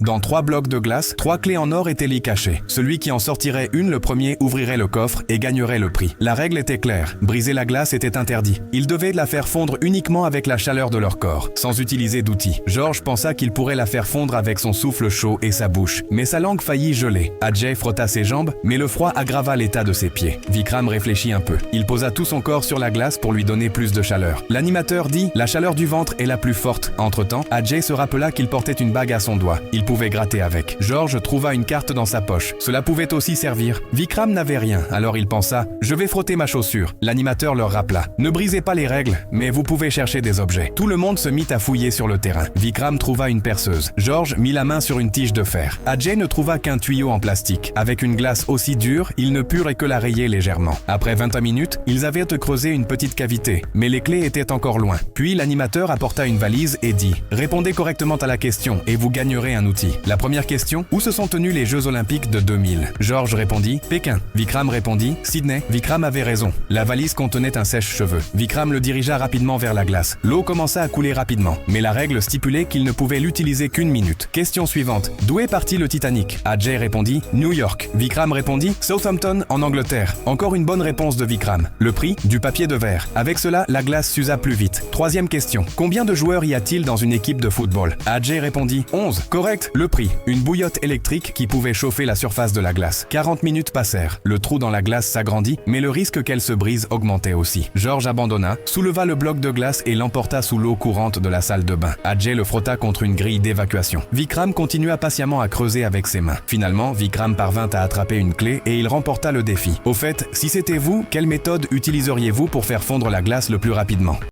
Dans 3 blocs de glace, 3 clés en or étaient y cachées. Celui qui en sortirait une le premier ouvrirait le coffre et gagnerait le prix. La règle était claire, briser la glace était interdit. Ils devaient la faire fondre uniquement avec la chaleur de leur corps, sans utiliser d'outils. George pensa qu'il pourrait la faire fondre avec son souffle chaud et sa bouche, mais sa langue faillit geler. Ajay frotta ses jambes, mais le froid aggrava l'état de ses pieds. Vikram réfléchit un peu. Il posa tout son corps sur la glace pour lui donner plus de chaleur. L'animateur dit « La chaleur du ventre est la plus forte ». Entre-temps, Ajay se rappela qu'il portait une bague à son doigt. Il pouvait gratter avec. George trouva une carte dans sa poche. Cela pouvait aussi servir. Vikram n'avait rien, alors il pensa « Je vais frotter ma chaussure ». L'animateur leur rappela « Ne brisez pas les règles, mais vous pouvez chercher des objets ». Tout le monde se mit à fouiller sur le terrain. Vikram trouva une perceuse. George mit la main sur une tige de fer. Ajay ne trouva qu'un tuyau en plastique. Avec une glace aussi dure, ils ne purent que la rayer légèrement. Après 20 minutes, ils avaient creusé une petite cavité, mais les clés étaient encore loin. Puis l'animateur apporta une valise et dit « Répondez correctement à la question et vous gagnerez un outil ». La première question, où se sont tenus les Jeux Olympiques de 2000 ? George répondit, Pékin. Vikram répondit, Sydney. Vikram avait raison. La valise contenait un sèche-cheveux. Vikram le dirigea rapidement vers la glace. L'eau commença à couler rapidement, mais la règle stipulait qu'il ne pouvait l'utiliser qu'une minute. Question suivante, d'où est parti le Titanic ? Ajay répondit, New York. Vikram répondit, Southampton en Angleterre. Encore une bonne réponse de Vikram. Le prix ? Du papier de verre. Avec cela, la glace s'usa plus vite. Troisième question, combien de joueurs y a-t-il dans une équipe de football ? Ajay répondit, 11. Correct. Le prix ? Une bouillotte électrique qui pouvait chauffer la surface de la glace. 40 minutes passèrent. Le trou dans la glace s'agrandit, mais le risque qu'elle se brise augmentait aussi. George abandonna, souleva le bloc de glace et l'emporta sous l'eau courante de la salle de bain. Ajay le frotta contre une grille d'évacuation. Vikram continua patiemment à creuser avec ses mains. Finalement, Vikram parvint à attraper une clé et il remporta le défi. Au fait, si c'était vous, quelle méthode utiliseriez-vous pour faire fondre la glace le plus rapidement ?